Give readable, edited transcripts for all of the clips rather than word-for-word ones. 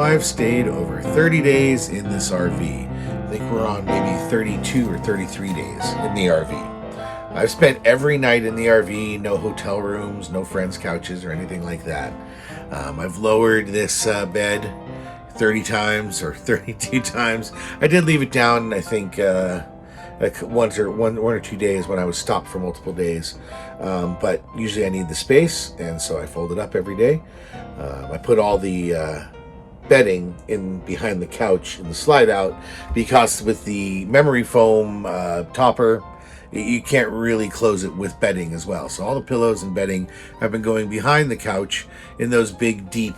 I've stayed over 30 days in this RV. I think we're on maybe 32 or 33 days in the RV. I've spent every night in the RV, no hotel rooms, no friends' couches or anything like that. I've lowered this bed 30 times or 32 times. I did leave it down, I think, like one or 2 days when I was stopped for multiple days. But usually I need the space, and so I fold it up every day. I put all the bedding in behind the couch in the slide out, because with the memory foam topper, you can't really close it with bedding as well. So all the pillows and bedding have been going behind the couch in those big, deep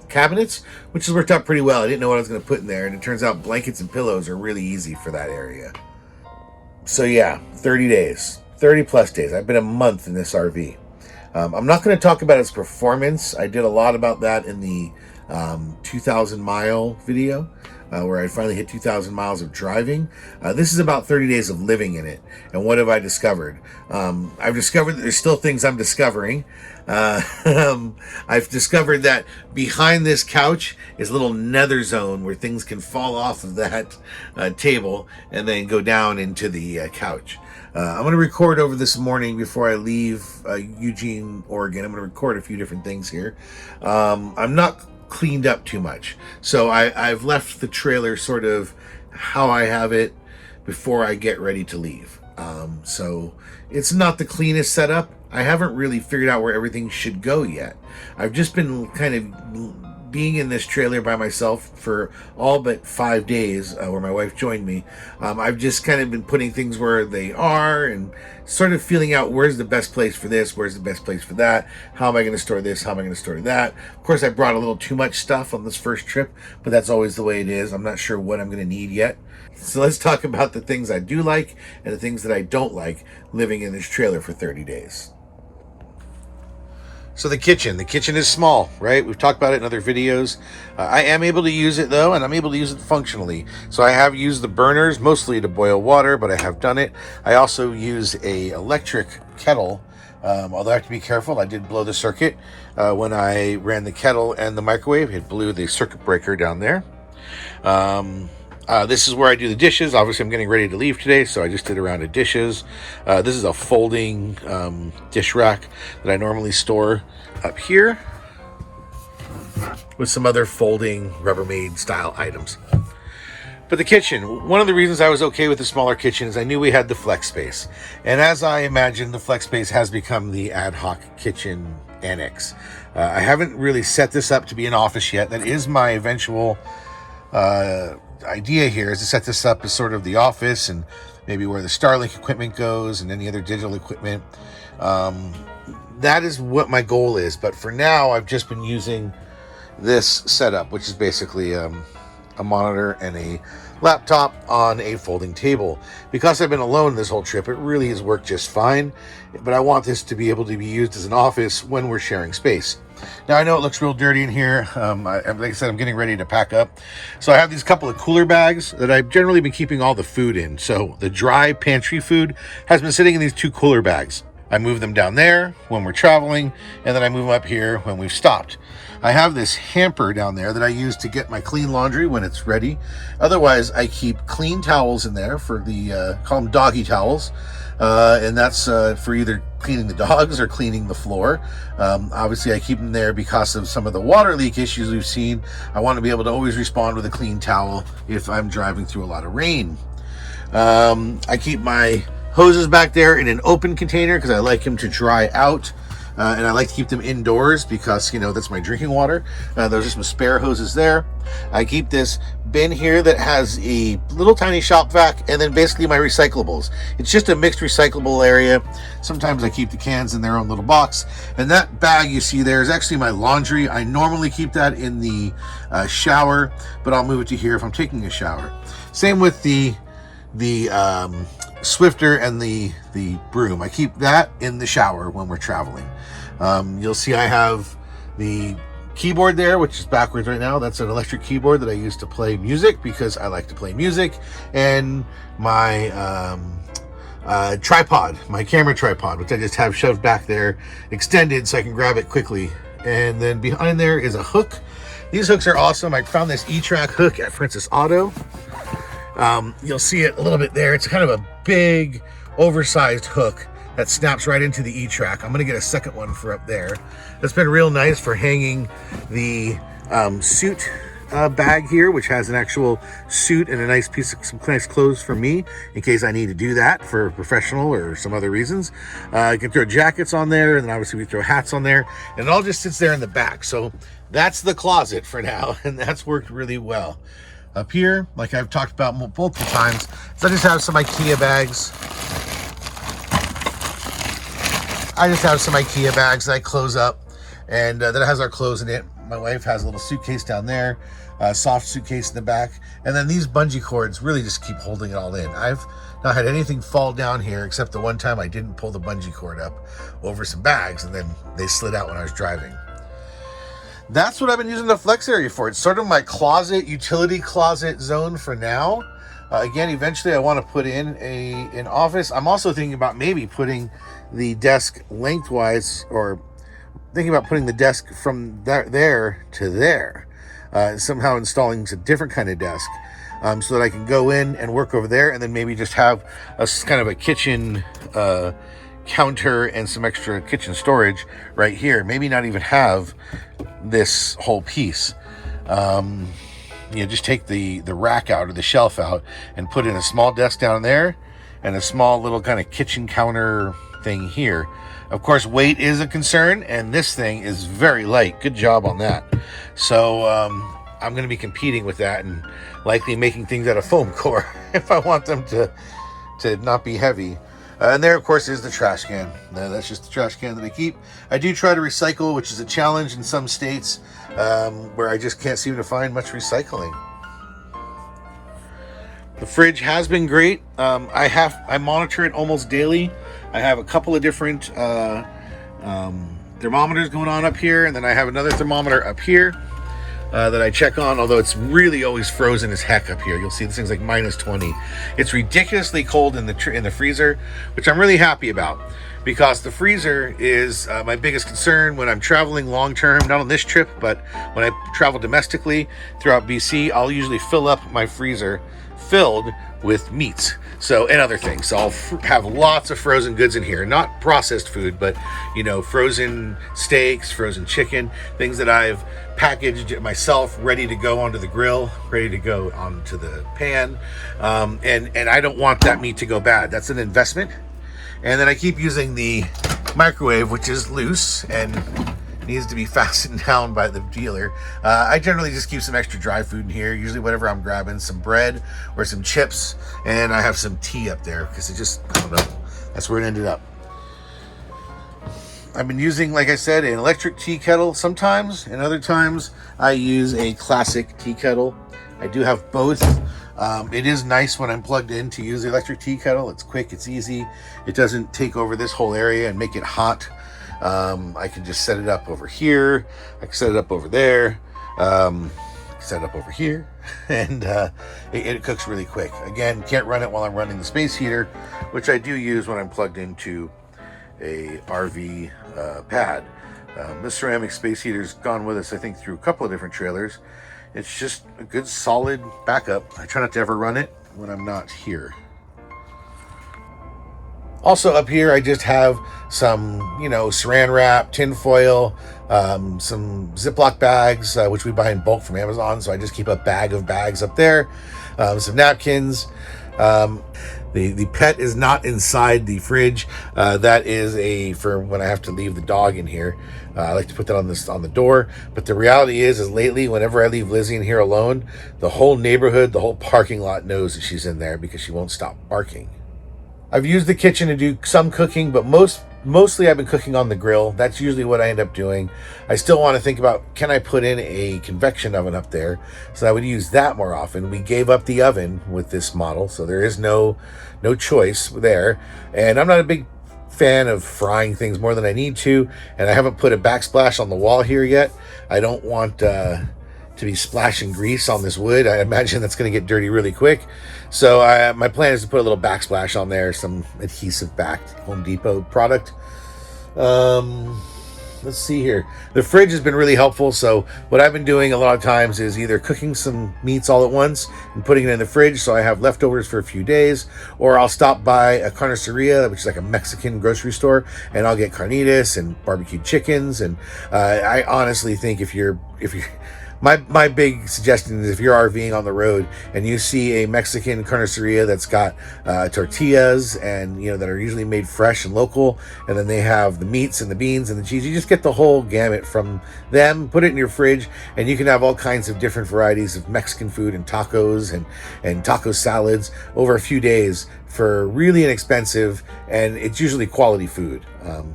cabinets, which has worked out pretty well. I didn't know what I was going to put in there, and it turns out blankets and pillows are really easy for that area. So yeah, 30 days, 30 plus days. I've been a month in this RV. I'm not going to talk about its performance. I did a lot about that in the 2,000 mile video, where I finally hit 2,000 miles of driving. This is about 30 days of living in it. And what have I discovered? I've discovered that there's still things I'm discovering. I've discovered that behind this couch is a little nether zone where things can fall off of that table and then go down into the couch. I'm going to record over this morning before I leave Eugene, Oregon. I'm going to record a few different things here. I'm not cleaned up too much, so I've left the trailer sort of how I have it before I get ready to leave. So it's not the cleanest setup. I haven't really figured out where everything should go yet. I've just been kind of being in this trailer by myself for all but 5 days, where my wife joined me. I've just kind of been putting things where they are and sort of feeling out where's the best place for this, where's the best place for that, how am I going to store this, how am I going to store that. Of course, I brought a little too much stuff on this first trip, but that's always the way it is. I'm not sure what I'm going to need yet. So let's talk about the things I do like and the things that I don't like living in this trailer for 30 days. So the kitchen is small, right? We've talked about it in other videos. I am able to use it though, and I'm able to use it functionally. So I have used the burners mostly to boil water, but I have done it. I also use a electric kettle, although I have to be careful. I did blow the circuit when I ran the kettle and the microwave. It blew the circuit breaker down there. This is where I do the dishes. Obviously, I'm getting ready to leave today, so I just did a round of dishes. This is a folding dish rack that I normally store up here with some other folding Rubbermaid style items. But the kitchen, one of the reasons I was okay with the smaller kitchen is I knew we had the flex space. And as I imagined, the flex space has become the ad hoc kitchen annex. I haven't really set this up to be an office yet. That is my eventual idea here, is to set this up as sort of the office and maybe where the Starlink equipment goes and any other digital equipment. That is what my goal is. But for now, I've just been using this setup, which is basically a monitor and a laptop on a folding table. Because I've been alone this whole trip, it really has worked just fine. But I want this to be able to be used as an office when we're sharing space. Now, I know it looks real dirty in here. Like I said, I'm getting ready to pack up. So I have these couple of cooler bags that I've generally been keeping all the food in. So the dry pantry food has been sitting in these two cooler bags. I move them down there when we're traveling, and then I move them up here when we've stopped. I have this hamper down there that I use to get my clean laundry when it's ready. Otherwise, I keep clean towels in there for the, call them doggy towels. And that's for either cleaning the dogs or cleaning the floor. Obviously, I keep them there because of some of the water leak issues we've seen. I want to be able to always respond with a clean towel if I'm driving through a lot of rain. I keep my hoses back there in an open container because I like them to dry out. And I like to keep them indoors because, you know, that's my drinking water. There's just some spare hoses there. I keep this bin here that has a little tiny shop vac and then basically my recyclables. It's just a mixed recyclable area. Sometimes I keep the cans in their own little box. And that bag you see there is actually my laundry. I normally keep that in the shower, but I'll move it to here if I'm taking a shower. Same with the Swifter and the broom. I keep that in the shower when we're traveling. You'll see I have the keyboard there, which is backwards right now. That's an electric keyboard that I use to play music because I like to play music. And my tripod, my camera tripod, which I just have shoved back there, extended so I can grab it quickly. And then behind there is a hook These hooks are awesome. I found this E-Track hook at Princess Auto. You'll see it a little bit there. It's kind of a big, oversized hook that snaps right into the E-Track. I'm gonna get a second one for up there. That's been real nice for hanging the suit bag here, which has an actual suit and a nice piece of some nice clothes for me in case I need to do that for professional or some other reasons. You can throw jackets on there, and then obviously we throw hats on there, and it all just sits there in the back. So that's the closet for now, and that's worked really well. Up here, like I've talked about multiple times, so I just have some IKEA bags. That I close up, and that has our clothes in it. My wife has a little suitcase down there, a soft suitcase in the back, and then these bungee cords really just keep holding it all in. I've not had anything fall down here except the one time I didn't pull the bungee cord up over some bags, and then they slid out when I was driving. That's what I've been using the flex area for. It's sort of my closet, utility closet zone for now. Again, eventually I want to put in an office. I'm also thinking about maybe putting the desk lengthwise, or thinking about putting the desk from there to there. Somehow installing a different kind of desk so that I can go in and work over there, and then maybe just have a kind of a kitchen counter and some extra kitchen storage right here. Maybe not even have this whole piece. Just take the rack out or the shelf out and put in a small desk down there and a small little kind of kitchen counter thing here. Of course, weight is a concern, and this thing is very light. Good job on that. So I'm going to be competing with that and likely making things out of foam core if I want them to not be heavy. And there, of course, is the trash can. That's just the trash can that I keep. I do try to recycle, which is a challenge in some states where I just can't seem to find much recycling. The fridge has been great. I monitor it almost daily. I have a couple of different thermometers going on up here, and then I have another thermometer up here that I check on, although it's really always frozen as heck up here. You'll see this thing's like minus 20. It's ridiculously cold in the freezer, which I'm really happy about, because the freezer is my biggest concern when I'm traveling long term, not on this trip, but when I travel domestically throughout BC. I'll usually fill up my freezer filled with meats, and other things. So I'll have lots of frozen goods in here, not processed food, but frozen steaks, frozen chicken, things that I've packaged myself, ready to go onto the grill, ready to go onto the pan, and I don't want that meat to go bad. That's an investment. And then I keep using the microwave, which is loose and needs to be fastened down by the dealer. I generally just keep some extra dry food in here, usually whatever I'm grabbing, some bread or some chips, and I have some tea up there because I don't know, that's where it ended up. I've been using, like I said, an electric tea kettle sometimes, and other times I use a classic tea kettle. I do have both. It is nice when I'm plugged in to use the electric tea kettle. It's quick, it's easy. It doesn't take over this whole area and make it hot. I can just set it up over here. I can set it up over there. Set it up over here. And it cooks really quick. Again, can't run it while I'm running the space heater, which I do use when I'm plugged into a RV pad. This ceramic space heater's gone with us, I think, through a couple of different trailers. It's just a good solid backup. I try not to ever run it when I'm not here. Also up here, I just have some, saran wrap, tin foil, some Ziploc bags, which we buy in bulk from Amazon. So I just keep a bag of bags up there, some napkins. The pet is not inside the fridge. That is for when I have to leave the dog in here. I like to put that on the door. But the reality is lately, whenever I leave Lizzie in here alone, the whole neighborhood, the whole parking lot knows that she's in there because she won't stop barking. I've used the kitchen to do some cooking, but mostly I've been cooking on the grill. That's usually what I end up doing. I still want to think about, can I put in a convection oven up there? So I would use that more often. We gave up the oven with this model, so there is no choice there. And I'm not a big fan of frying things more than I need to, and I haven't put a backsplash on the wall here yet. I don't want to be splashing grease on this wood. I imagine that's going to get dirty really quick. So my plan is to put a little backsplash on there, some adhesive backed Home Depot product. let's see here. The fridge has been really helpful. So what I've been doing a lot of times is either cooking some meats all at once and putting it in the fridge so I have leftovers for a few days, or I'll stop by a carniceria, which is like a Mexican grocery store, and I'll get carnitas and barbecued chickens. And I honestly think if you're my big suggestion is, if you're RVing on the road and you see a Mexican carniceria that's got tortillas and, you know, that are usually made fresh and local, and then they have the meats and the beans and the cheese, you just get the whole gamut from them, put it in your fridge, and you can have all kinds of different varieties of Mexican food and tacos and taco salads over a few days for really inexpensive, and it's usually quality food.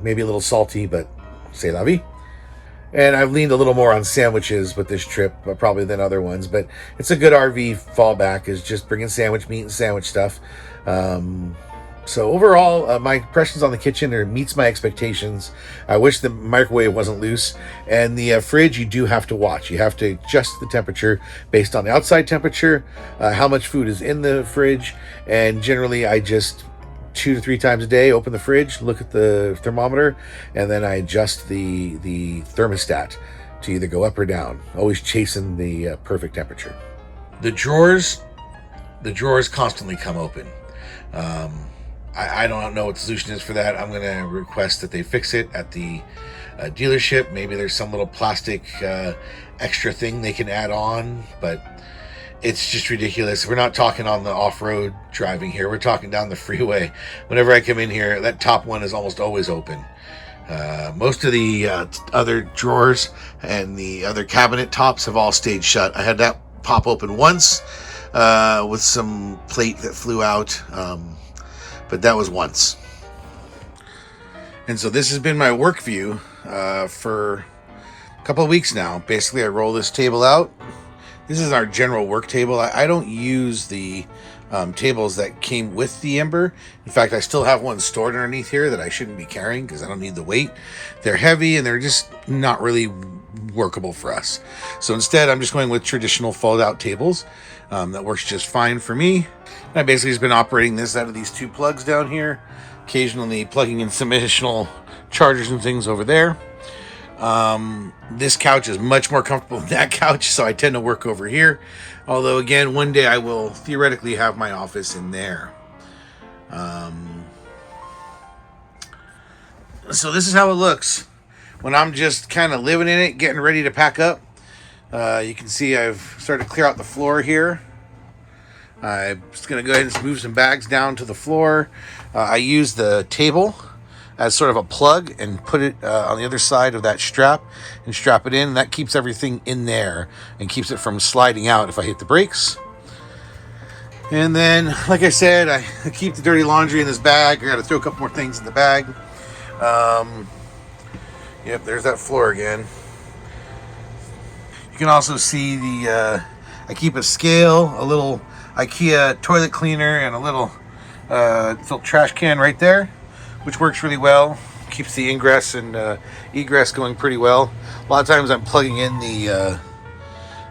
Maybe a little salty, but c'est la vie. And I've leaned a little more on sandwiches with this trip, probably than other ones. But it's a good RV fallback, is just bringing sandwich meat and sandwich stuff. So overall, my impressions on the kitchen meets my expectations. I wish the microwave wasn't loose. And the fridge, you do have to watch. You have to adjust the temperature based on the outside temperature, how much food is in the fridge. And generally, I just 2 to 3 times a day open the fridge, look at the thermometer, and then I adjust the thermostat to either go up or down, always chasing the perfect temperature. The drawers constantly come open. I don't know what the solution is for that. I'm going to request that they fix it at the dealership. Maybe there's some little plastic extra thing they can add on, but it's just ridiculous. We're not talking on the off-road driving here. We're talking down the freeway. Whenever I come in here, that top one is almost always open. Most of the other drawers and the other cabinet tops have all stayed shut. I had that pop open once with some plate that flew out, but that was once. And so this has been my work view for a couple of weeks now. Basically, I roll this table out. This is our general work table. I don't use the tables that came with the Ember. In fact, I still have one stored underneath here that I shouldn't be carrying because I don't need the weight. They're heavy and they're just not really workable for us. So instead, I'm just going with traditional fold-out tables. That works just fine for me. And I basically just been operating this out of these 2 plugs down here, occasionally plugging in some additional chargers and things over there. This couch is much more comfortable than that couch, so I tend to work over here. Although, again, one day I will theoretically have my office in there. So this is how it looks when I'm just kind of living in it, getting ready to pack up. You can see I've started to clear out the floor here. I'm just going to go ahead and move some bags down to the floor. I use the table as sort of a plug and put it on the other side of that strap and strap it in. That keeps everything in there and keeps it from sliding out if I hit the brakes. And then, like I said, I keep the dirty laundry in this bag. I got to throw a couple more things in the bag. Yep, there's that floor again. You can also see I keep a scale, a little IKEA toilet cleaner, and a little trash can right there, which works really well. Keeps the ingress and egress going pretty well. A lot of times I'm plugging in the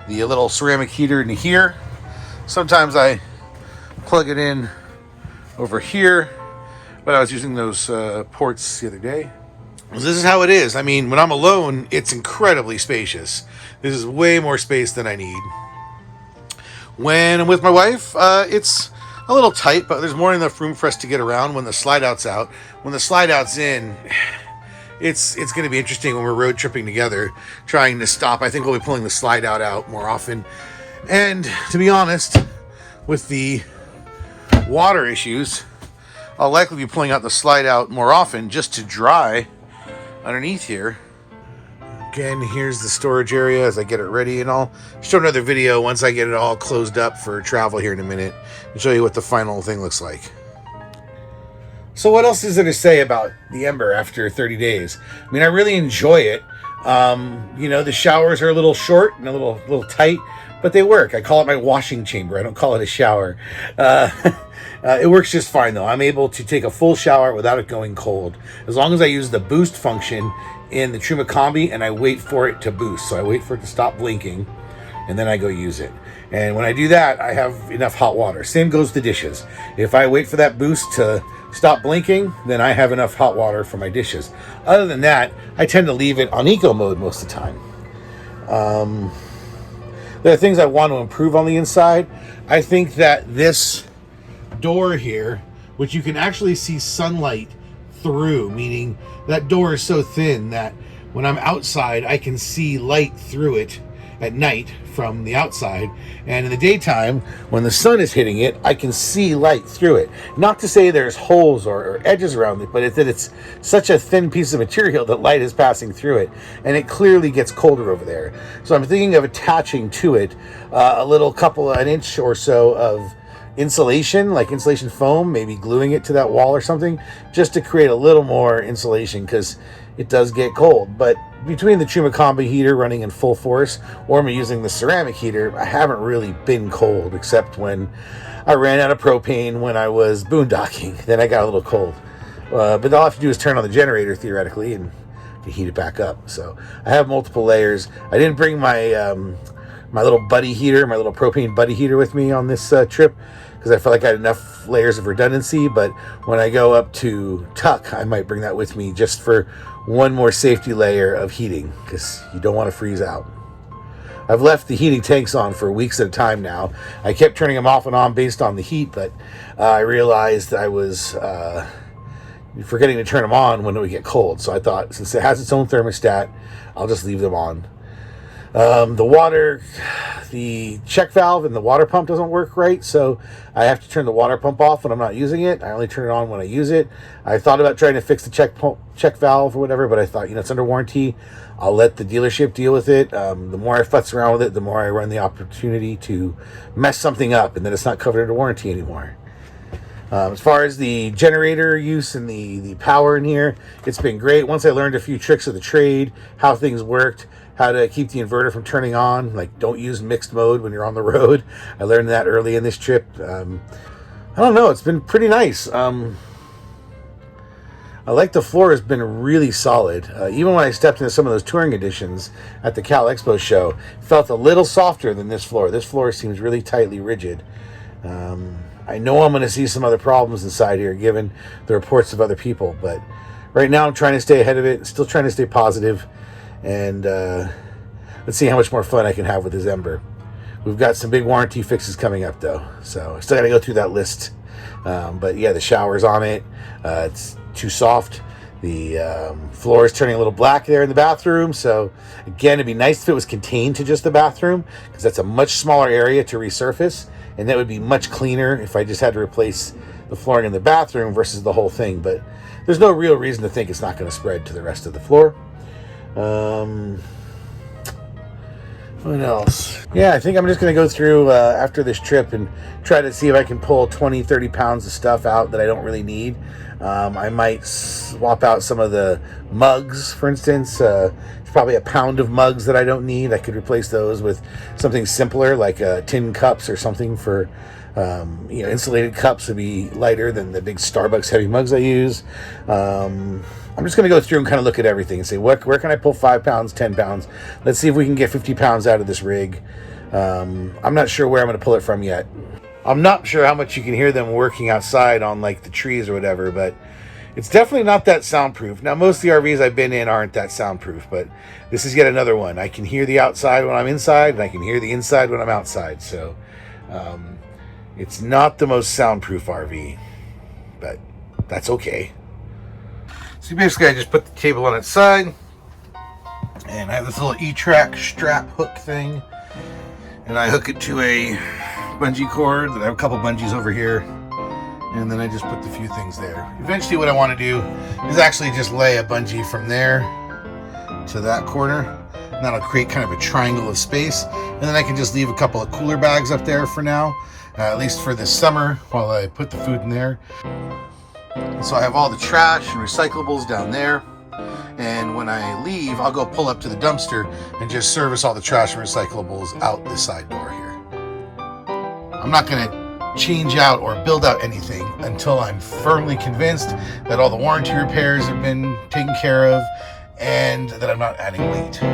little ceramic heater into here. Sometimes I plug it in over here, but I was using those ports the other day. Well, this is how it is. I mean, when I'm alone, it's incredibly spacious. This is way more space than I need. When I'm with my wife, it's a little tight, but there's more than enough room for us to get around when the slide out's out. When the slide out's in, it's going to be interesting when we're road tripping together, trying to stop. I think we'll be pulling the slide out more often. And to be honest, with the water issues, I'll likely be pulling out the slide out more often just to dry underneath here. Again, here's the storage area as I get it ready, and I'll show another video once I get it all closed up for travel here in a minute and show you what the final thing looks like. So what else is there to say about the Ember after 30 days? I mean, I really enjoy it. The showers are a little short and a little tight, but they work. I call it my washing chamber. I don't call it a shower. It works just fine, though. I'm able to take a full shower without it going cold, as long as I use the boost function in the Truma Combi and I wait for it to boost. So I wait for it to stop blinking, and then I go use it. And when I do that, I have enough hot water. Same goes to dishes. If I wait for that boost to stop blinking, then I have enough hot water for my dishes. Other than that, I tend to leave it on eco mode most of the time. There are things I want to improve on the inside. I think that this door here, which you can actually see sunlight through, meaning that door is so thin that when I'm outside, I can see light through it at night from the outside, and in the daytime when the sun is hitting it, I can see light through it. Not to say there's holes or edges around it, but it's such a thin piece of material that light is passing through it, and it clearly gets colder over there. So I'm thinking of attaching to it a little an inch or so of insulation, like insulation foam, maybe gluing it to that wall or something, just to create a little more insulation, because it does get cold. But between the Chumacamba heater running in full force or me using the ceramic heater, I haven't really been cold, except when I ran out of propane when I was boondocking. Then I got a little cold. But all I have to do is turn on the generator, theoretically, and to heat it back up. So I have multiple layers. I didn't bring my my little buddy heater, my little propane buddy heater with me on this trip, because I felt like I had enough layers of redundancy. But when I go up to Tuck, I might bring that with me just for one more safety layer of heating, because you don't want to freeze out. I've left the heating tanks on for weeks at a time now. I kept turning them off and on based on the heat, but I realized I was forgetting to turn them on when it would get cold. So I thought, since it has its own thermostat, I'll just leave them on. The check valve and the water pump doesn't work right, so I have to turn the water pump off when I'm not using it. I only turn it on when I use it. I thought about trying to fix the check valve or whatever, but I thought, it's under warranty. I'll let the dealership deal with it. The more I futz around with it, the more I run the opportunity to mess something up, and then it's not covered under warranty anymore. As far as the generator use and the power in here, it's been great. Once I learned a few tricks of the trade, how things worked, how to keep the inverter from turning on, like don't use mixed mode when you're on the road. I learned that early in this trip. I don't know, it's been pretty nice. I like the floor has been really solid. Even when I stepped into some of those touring editions at the Cal Expo show, it felt a little softer than this floor. This floor seems really tightly rigid. I know I'm going to see some other problems inside here, given the reports of other people, but right now I'm trying to stay ahead of it, still trying to stay positive, and let's see how much more fun I can have with this Ember. We've got some big warranty fixes coming up, though, so I still got to go through that list. But yeah, the shower's on it. It's too soft. The floor is turning a little black there in the bathroom, so again, it'd be nice if it was contained to just the bathroom, because that's a much smaller area to resurface, and that would be much cleaner if I just had to replace the flooring in the bathroom versus the whole thing. But there's no real reason to think it's not going to spread to the rest of the floor. What else? Yeah, I think I'm just going to go through after this trip and try to see if I can pull 20-30 pounds of stuff out that I don't really need. I might swap out some of the mugs, for instance. There's probably a pound of mugs that I don't need. I could replace those with something simpler, like tin cups or something for, insulated cups would be lighter than the big Starbucks heavy mugs I use. I'm just going to go through and kind of look at everything and say, where can I pull 5 pounds, 10 pounds? Let's see if we can get 50 pounds out of this rig. I'm not sure where I'm going to pull it from yet. I'm not sure how much you can hear them working outside on like the trees or whatever, but it's definitely not that soundproof. Now, most of the RVs I've been in aren't that soundproof, but this is yet another one. I can hear the outside when I'm inside, and I can hear the inside when I'm outside. So it's not the most soundproof RV, but that's okay. So basically I just put the table on its side, and I have this little E-track strap hook thing, and I hook it to a bungee cord. I have a couple bungees over here, and then I just put the few things there. Eventually what I want to do is actually just lay a bungee from there to that corner, and that'll create kind of a triangle of space, and then I can just leave a couple of cooler bags up there for now, at least for this summer, while I put the food in there. So I have all the trash and recyclables down there, and when I leave, I'll go pull up to the dumpster and just service all the trash and recyclables out the side door here. I'm not going to change out or build out anything until I'm firmly convinced that all the warranty repairs have been taken care of and that I'm not adding weight. So